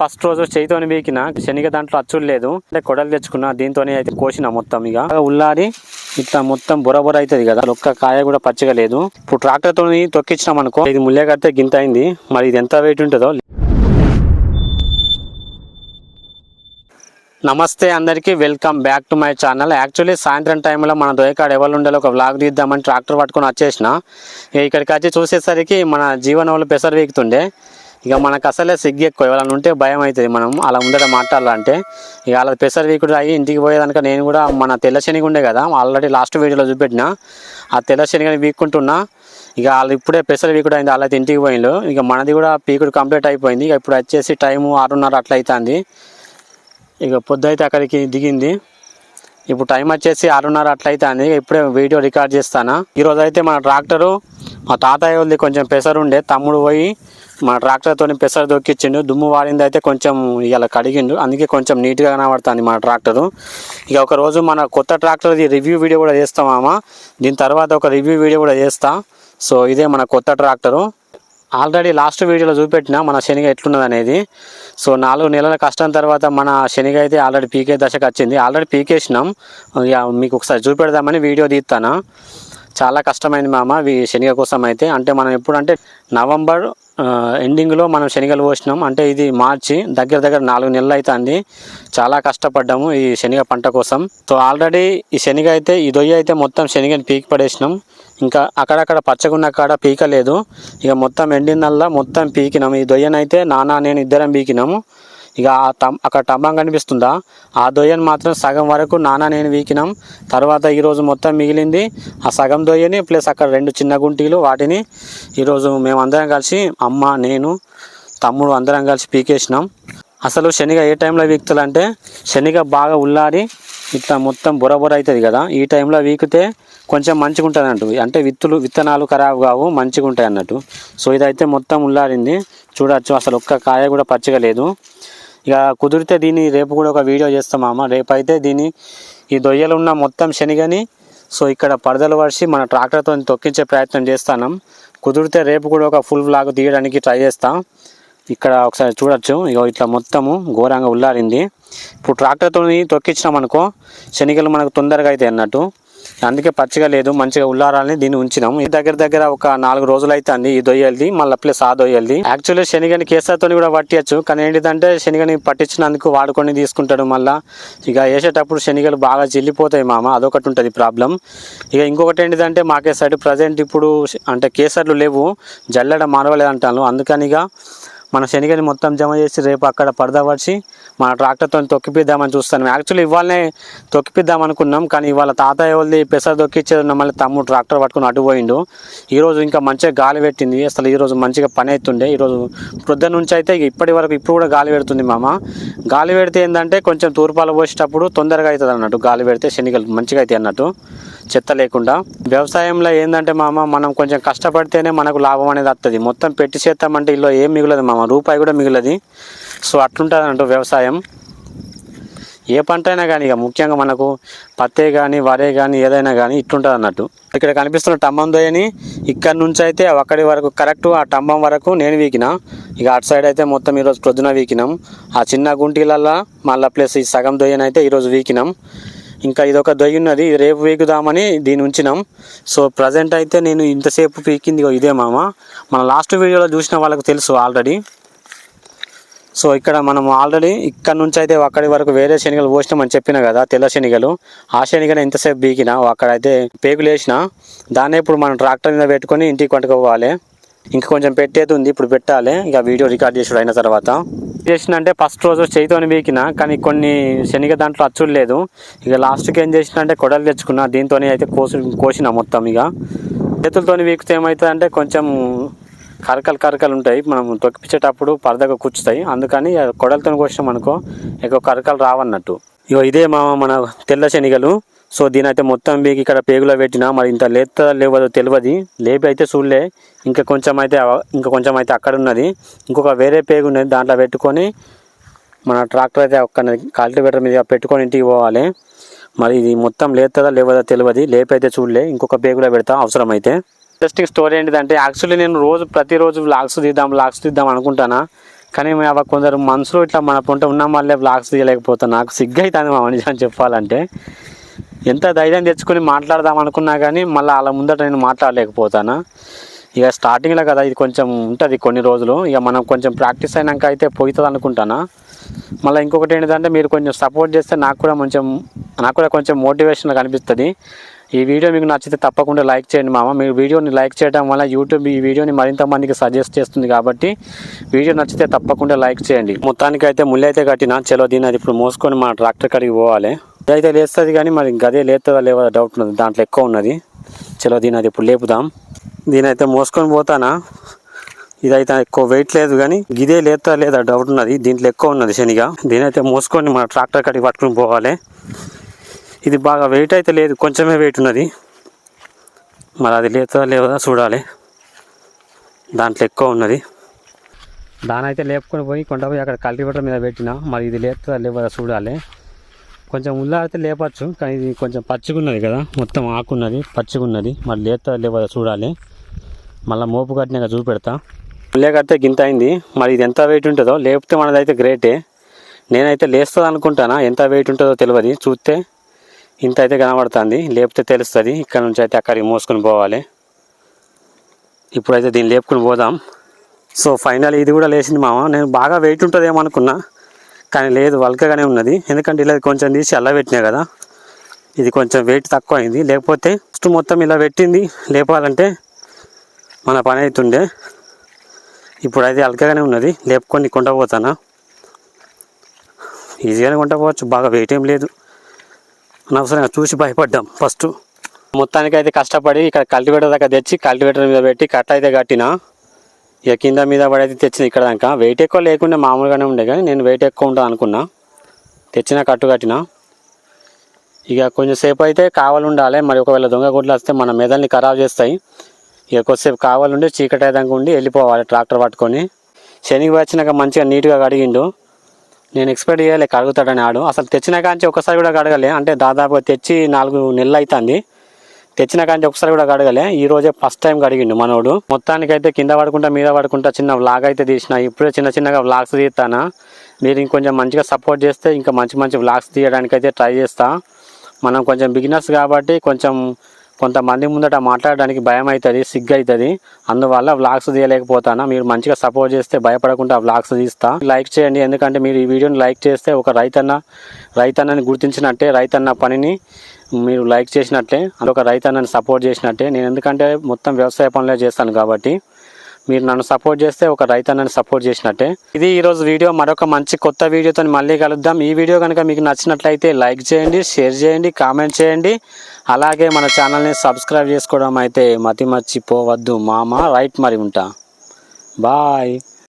First రోజు చేయితోని వీకిన శనిగ దాంట్లో అచ్చులు లేదు అంటే కొడలు తెచ్చుకున్నా దీంతోనే అయితే కోసిన మొత్తం ఇక ఉల్లాడి ఇట్లా మొత్తం బొర అవుతుంది కదా ఒక్క కాయ కూడా పచ్చిగా లేదు. ఇప్పుడు ట్రాక్టర్ తోని తొక్కించినాం అనుకో ఇది ముల్లె కడితే గింత అయింది. మరి ఇది ఎంత వెయిట్ ఉంటుందో. నమస్తే అందరికీ, welcome back to my channel. Actually సాయంత్రం టైంలో మన దొయ్యకాడ ఎవరు ఉండాలో ఒక వ్లాగ్ తీద్దామని ట్రాక్టర్ పట్టుకొని వచ్చేసిన. ఇక్కడికి వచ్చి చూసేసరికి మన జీవనంలో పెసరు వీకుతుండే. ఇక మనకు అసలే సిగ్గు ఎక్కువ, ఎవరైనా ఉంటే భయం అవుతుంది మనం అలా ఉండడం మాట్లాడాలంటే. ఇక అలా పెసరు వీకుడు అయ్యి ఇంటికి పోయేదానిక నేను కూడా మన తెల్ల శనగ ఉండే కదా, ఆల్రెడీ లాస్ట్ వీడియోలో చూపెట్టిన ఆ తెల్ల శనగని వీక్కుంటున్నా. ఇక వాళ్ళు ఇప్పుడే పెసరు వీకుడు అయింది, వాళ్ళైతే ఇంటికి పోయిండు. ఇక మనది కూడా పీకుడు కంప్లీట్ అయిపోయింది. ఇక ఇప్పుడు వచ్చేసి టైము 6:30 అట్లా అవుతుంది. ఇక పొద్దు అయితే అక్కడికి దిగింది. ఇప్పుడు టైం వచ్చేసి 6:30 అట్లా అవుతుంది. ఇప్పుడే వీడియో రికార్డ్ చేస్తాను. ఈరోజు అయితే మన ట్రాక్టరు మా తాతయ్య వాళ్ళది కొంచెం పెసరు ఉండే, తమ్ముడు పోయి మన ట్రాక్టర్తో పెసరు దొక్కిచ్చిండు. దుమ్ము వాడింది అయితే కొంచెం ఇలా కడిగిండు, అందుకే కొంచెం నీట్గా కనబడుతుంది మన ట్రాక్టరు. ఇక ఒకరోజు మన కొత్త ట్రాక్టర్ది రివ్యూ వీడియో కూడా చేస్తామా, దీని తర్వాత ఒక రివ్యూ వీడియో కూడా చేస్తా. సో ఇదే మన కొత్త ట్రాక్టరు. ఆల్రెడీ లాస్ట్ వీడియోలో చూపెట్టిన మన శనగ ఎట్లున్నది అనేది. సో 4 నెలల కష్టం తర్వాత మన శనగ అయితే ఆల్రెడీ పీకే దశకు వచ్చింది. ఆల్రెడీ పీకేసినాం. ఇక మీకు ఒకసారి చూపెడదామని వీడియో తీస్తాను. చాలా కష్టమైంది మామ ఈ శనగ కోసం అయితే. అంటే మనం ఎప్పుడంటే నవంబర్ ఎండింగ్లో మనం శనగలు పోసినాం, అంటే ఇది మార్చి దగ్గర 4 నెలలు అవుతుంది. చాలా కష్టపడ్డాము ఈ శనగ పంట కోసం. సో ఆల్రెడీ ఈ శనగ అయితే ఈ దొయ్య అయితే మొత్తం శనగని పీకి పడేసినాం. ఇంకా అక్కడక్కడ పచ్చగున్న కాడ పీకలేదు. ఇక మొత్తం ఎండినల్లా మొత్తం పీకినాం. ఈ దొయ్యనైతే నాన్న నేను ఇద్దరం పీకినాము. ఇక అక్కడ టంబం కనిపిస్తుందా, ఆ దొయ్యను మాత్రం సగం వరకు నాన్న నేను వీకినాం. తర్వాత ఈరోజు మొత్తం మిగిలింది ఆ సగం దొయ్యని ప్లస్ అక్కడ 2 చిన్న గుంటీలు, వాటిని ఈరోజు మేము అందరం కలిసి అమ్మ నేను తమ్ముడు అందరం కలిసి పీకేసినాం. అసలు శనగ ఏ టైంలో వీకుతుందంటే శనగ బాగా ఉల్లాడి ఇట్లా మొత్తం బొర అవుతుంది కదా, ఈ టైంలో వీకితే కొంచెం మంచిగా ఉంటుంది అన్నట్టు. అంటే విత్తనాలు ఖరాబు కావు, మంచిగా ఉంటాయి అన్నట్టు. సో ఇదైతే మొత్తం ఉల్లారింది చూడొచ్చు, అసలు ఒక్క కాయ కూడా పచ్చిగా లేదు. ఇక కుదిరితే దీన్ని రేపు కూడా ఒక వీడియో చేస్తామమ్మ. రేపు అయితే ఈ దొయ్యలు ఉన్న మొత్తం శనగని సో ఇక్కడ పరదలు వరిసి మన ట్రాక్టర్తో తొక్కించే ప్రయత్నం చేస్తాం. కుదిరితే రేపు కూడా ఒక ఫుల్ వ్లాగ్ తీయడానికి ట్రై చేస్తాం. ఇక్కడ ఒకసారి చూడొచ్చు, ఇక ఇట్లా మొత్తము ఘోరంగా ఉల్లారింది. ఇప్పుడు ట్రాక్టర్తో తొక్కించినాం అనుకో శనగలు మనకు తొందరగా అవుతాయి అన్నట్టు. అందుకే పచ్చిగా లేదు, మంచిగా ఉల్లారాలని దీన్ని ఉంచినాం. ఈ దగ్గర ఒక 4 రోజులు అవుతుంది ఈ దొయ్యలది, మళ్ళీ ప్లస్ ఆ దొయ్యలది. యాక్చువల్లీ శనగని కేసర్తో కూడా పట్టియచ్చు, కానీ ఏంటిదంటే శనగని పట్టించినందుకు వాడుకొని తీసుకుంటాడు. మళ్ళీ ఇక వేసేటప్పుడు శనగలు బాగా చిల్లిపోతాయి మామ, అదొకటి ఉంటుంది ప్రాబ్లం. ఇక ఇంకొకటి ఏంటిదంటే మాకే సైడ్ ప్రజెంట్ ఇప్పుడు అంటే కేసర్లు లేవు, జల్లెడ మానవలేదు అంటాను. అందుకని ఇక మన శనగని మొత్తం జమ చేసి రేపు అక్కడ పడదవరిచి మన ట్రాక్టర్తో తొక్కిపిద్దామని చూస్తాను. యాక్చువల్లీ ఇవాళనే తొక్కిపిద్దాం అనుకున్నాం, కానీ ఇవాళ తాతయ్య వాళ్ళది పెసరు తొక్కిచ్చేది మళ్ళీ తమ్ముడు ట్రాక్టర్ పట్టుకుని అడ్డుపోయిండు. ఈరోజు ఇంకా మంచిగా గాలి పెట్టింది, అసలు ఈరోజు మంచిగా పని అవుతుండే. ఈరోజు పొద్దున్న నుంచి అయితే ఇప్పటి వరకు ఇప్పుడు కూడా గాలి పెడుతుంది మామ. గాలి పెడితే ఏంటంటే కొంచెం తూర్పాలు పోసేటప్పుడు తొందరగా అవుతుంది అన్నట్టు, గాలి పెడితే శనగలు మంచిగా అవుతాయి అన్నట్టు చెత్త లేకుండా. వ్యవసాయంలో ఏంటంటే మామ మనం కొంచెం కష్టపడితేనే మనకు లాభం అనేది వస్తుంది. మొత్తం పెట్టి చేస్తామంటే ఇల్లు ఏం మిగలదు మామ, రూపాయి కూడా మిగలది. సో అట్లుంటుంది అన్నట్టు వ్యవసాయం. ఏ పంట అయినా కానీ ఇక ముఖ్యంగా మనకు పత్తే కానీ వరే కానీ ఏదైనా కానీ ఇట్లుంటుంది అన్నట్టు. ఇక్కడ కనిపిస్తున్న టంబం దొయ్యని ఇక్కడ నుంచి అయితే అక్కడి వరకు కరెక్ట్ ఆ టంబం వరకు నేను వీకిన. ఇక అటు సైడ్ అయితే మొత్తం ఈరోజు ప్రొద్దున వీకినాం. ఆ చిన్న గుంటీలల్లో మళ్ళీ ప్లస్ ఈ సగం దొయ్యనైతే ఈరోజు వీకినాం. ఇంకా ఇదొక దొయ్య ఉన్నది, ఇది రేపు వీకుదామని దీన్ని ఉంచినాం. సో ప్రజెంట్ అయితే నేను ఇంతసేపు పీకింది ఇదే మామ. మన లాస్ట్ వీడియోలో చూసిన వాళ్ళకు తెలుసు ఆల్రెడీ. సో ఇక్కడ మనం ఆల్రెడీ ఇక్కడ నుంచి అయితే అక్కడి వరకు వేరే శనగలు పోసినామని చెప్పిన కదా, తెల్ల శనగలు. ఆ శనగలు ఎంతసేపు బీకినా అక్కడైతే పేగులు వేసిన దాన్ని ఇప్పుడు మనం ట్రాక్టర్ మీద పెట్టుకొని ఇంటికి పట్టుకోవాలి. ఇంకా కొంచెం పెట్టేది ఉంది, ఇప్పుడు పెట్టాలి. ఇక వీడియో రికార్డ్ చేసుడు అయిన తర్వాత చేసినంటే ఫస్ట్ రోజు చేయితోని వీకిన, కానీ కొన్ని శనగ దాంట్లో అచ్చులు లేదు. ఇక లాస్ట్కి ఏం చేసినంటే కొడలు తెచ్చుకున్నా, దీంతో అయితే కోసిన మొత్తం. ఇక చేతులతో వీకితే ఏమవుతుంది అంటే కొంచెం కరకలు ఉంటాయి, మనం తొక్కిపించేటప్పుడు పరదగా కూర్చుతాయి. అందుకని కొడలతో కోసినాం అనుకో ఎక్కువ కరకలు రావన్నట్టు. ఇక ఇదే మన తెల్ల శనగలు. సో దీని అయితే మొత్తం బీకి ఇక్కడ పేగులో పెట్టినా, మరి ఇంత లేవదో తెలియదు. లేపి అయితే చూడలే, ఇంకా కొంచెం అయితే అక్కడ ఉన్నది. ఇంకొక వేరే పేగు ఉన్నది, దాంట్లో పెట్టుకొని మన ట్రాక్టర్ అయితే ఒక్క కల్టివేటర్ మీద పెట్టుకొని ఇంటికి పోవాలి. మరి ఇది మొత్తం లేవదో తెలియదు. లేపి అయితే చూడలే, ఇంకొక పేగులో పెడతా అవసరం అయితే. ఇంట్రెస్టింగ్ స్టోరీ ఏంటిదంటే యాక్చువల్లీ నేను ప్రతిరోజు వ్లాగ్స్ తీద్దాం అనుకుంటానా, కానీ అవ కొందరు మనుషులు ఇట్లా మన పొంట ఉన్న మళ్ళీ వ్లాగ్స్ తీయలేకపోతాను. నాకు సిగ్గు అవుతుంది మా నిజం చెప్పాలంటే. ఎంత ధైర్యం తెచ్చుకొని మాట్లాడదాం అనుకున్నా కానీ మళ్ళీ అలా ముందట నేను మాట్లాడలేకపోతాను. ఇక స్టార్టింగ్లో కదా ఇది కొంచెం ఉంటుంది కొన్ని రోజులు, ఇక మనం కొంచెం ప్రాక్టీస్ అయినాక అయితే పోతుంది అనుకుంటాను. మళ్ళీ ఇంకొకటి ఏంటంటే మీరు కొంచెం సపోర్ట్ చేస్తే నాకు కూడా కొంచెం మోటివేషన్గా అనిపిస్తుంది. ఈ వీడియో మీకు నచ్చితే తప్పకుండా లైక్ చేయండి మామ. మీరు వీడియోని లైక్ చేయడం వల్ల యూట్యూబ్ ఈ వీడియోని మరింత మందికి సజెస్ట్ చేస్తుంది కాబట్టి వీడియో నచ్చితే తప్పకుండా లైక్ చేయండి. మొత్తానికి అయితే ముళ్ళు అయితే కట్టిన, చలో దీని అది ఇప్పుడు మోసుకొని మన ట్రాక్టర్ కాడికి పోవాలి. ఇదైతే లేస్తుంది కానీ మరి గదే లేస్తుందా లేవా డౌట్ ఉన్నది, దాంట్లో ఎక్కువ ఉన్నది. చలో దీని అది ఇప్పుడు లేపుదాం. దీనైతే మోసుకొని పోతానా. ఇదైతే ఎక్కువ వెయిట్ లేదు కానీ గిదే లేతా లేదా డౌట్ ఉన్నది, దీంట్లో ఎక్కువ ఉన్నది శనిగా. దీనైతే మోసుకొని మన ట్రాక్టర్ కాడికి పట్టుకుని పోవాలి. ఇది బాగా వెయిట్ అయితే లేదు, కొంచెమే వెయిట్ ఉన్నది. మరి అది లేతా లేదా చూడాలి, దాంట్లో ఎక్కువ ఉన్నది. దానైతే లేపుకొని పోయి కొండపోయి అక్కడ కల్టివేటర్ మీద పెట్టిన, మరి ఇది లేతా లేదా చూడాలి. కొంచెం ఉల్లాడితే లేపచ్చు కానీ ఇది కొంచెం పచ్చిగున్నది కదా, మొత్తం ఆకున్నది పచ్చిగున్నది, మరి లేతా లేదా చూడాలి. మళ్ళీ మోపు కట్టినాక చూపెడతా. ముల్లే కడితే గింత అయింది, మరి ఇది ఎంత వెయిట్ ఉంటుందో. లేపితే మనదైతే గ్రేటే. నేనైతే లేస్తుంది అనుకుంటానా, ఎంత వెయిట్ ఉంటుందో తెలియదు. చూస్తే ఇంత అయితే కనబడుతుంది, లేపితే తెలుస్తుంది. ఇక్కడ నుంచి అయితే అక్కడికి మోసుకొని పోవాలి. ఇప్పుడైతే దీన్ని లేపుకొని పోదాం. సో ఫైనల్ ఇది కూడా లేచింది మామ. నేను బాగా వెయిట్ ఉంటుందేమో అనుకున్నా కానీ లేదు, వల్కగానే ఉన్నది. ఎందుకంటే ఇలా కొంచెం తీసి అలా పెట్టినా కదా, ఇది కొంచెం వెయిట్ తక్కువ అయింది. లేకపోతే ఫస్ట్ మొత్తం ఇలా పెట్టింది లేపాలంటే మన పని అవుతుండే. ఇప్పుడైతే అల్కగానే ఉన్నది, లేపుకొని కొంట పోతానా. ఈజీగానే కొంట పోవచ్చు, బాగా వెయిట్ ఏం లేదు. అనవసరంగా చూసి భయపడ్డాం ఫస్ట్. మొత్తానికి అయితే కష్టపడి ఇక్కడ కల్టివేటర్ దాకా తెచ్చి కల్టివేటర్ మీద పెట్టి కట్ట అయితే కట్టిన. ఇక కింద మీద పడి అయితే తెచ్చిన ఇక్కడ దాకా. వెయిట్ ఎక్కువ లేకుండా మామూలుగానే ఉండే కానీ నేను వెయిట్ ఎక్కువ ఉంటుంది అనుకున్నా. తెచ్చిన కట్టు కట్టిన. ఇక కొంచెం సేపు అయితే కావాలి ఉండాలి, మరి ఒకవేళ దొంగ గుడ్లు వస్తే మన మెదల్ని ఖరాబ్ చేస్తాయి. ఇక కొద్దిసేపు కావాలండి, చీకటి అయ్యేదాకా ఉండి వెళ్ళిపోవాలి ట్రాక్టర్ పట్టుకొని. శనికి వచ్చినాక మంచిగా నీట్గా కడిగిండు. నేను ఎక్స్పెక్ట్ చేయలే కడుగుతాడని ఆడు. అసలు తెచ్చిన కాంచి ఒకసారి కూడా కడగలే, అంటే దాదాపు తెచ్చి 4 నెలలు అవుతుంది. తెచ్చిన కాంచి ఒకసారి కూడా కడగలే, ఈ రోజే ఫస్ట్ టైం కడిగిండు మనోడు. మొత్తానికి అయితే కింద పడుకుంటా మీద పడుకుంటా చిన్న వ్లాగ్ అయితే తీసిన. ఇప్పుడే చిన్నగా వ్లాగ్స్ తీస్తానా. మీరు ఇంకొంచెం మంచిగా సపోర్ట్ చేస్తే ఇంకా మంచి వ్లాగ్స్ తీయడానికి అయితే ట్రై చేస్తా. మనం కొంచెం బిగినర్స్ కాబట్టి కొంతమంది ముందట మాట్లాడడానికి భయం అవుతుంది, సిగ్గు అవుతుంది. అందువల్ల వ్లాగ్స్ తీయలేకపోతాను. మీరు మంచిగా సపోర్ట్ చేస్తే భయపడకుండా వ్లాగ్స్ తీస్తా. లైక్ చేయండి, ఎందుకంటే మీరు ఈ వీడియోని లైక్ చేస్తే ఒక రైతన్నని గుర్తించినట్టే, రైతన్న పనిని మీరు లైక్ చేసినట్లే, అదొక రైతన్నని సపోర్ట్ చేసినట్టే. నేను ఎందుకంటే మొత్తం వ్యవసాయ పనులే చేస్తాను కాబట్టి మీరు నన్ను సపోర్ట్ చేస్తే ఒక రైతన్నని సపోర్ట్ చేసినట్టే. ఇది ఈరోజు వీడియో. మరొక మంచి కొత్త వీడియోతో మళ్ళీ కలుద్దాం. ఈ వీడియో కనుక మీకు నచ్చినట్లయితే లైక్ చేయండి, షేర్ చేయండి, కామెంట్ చేయండి. అలాగే మన ఛానల్ని సబ్స్క్రైబ్ చేసుకోవడం అయితే మర్చిపోవద్దు మామ. రైట్, మరి ఉంటా. బాయ్.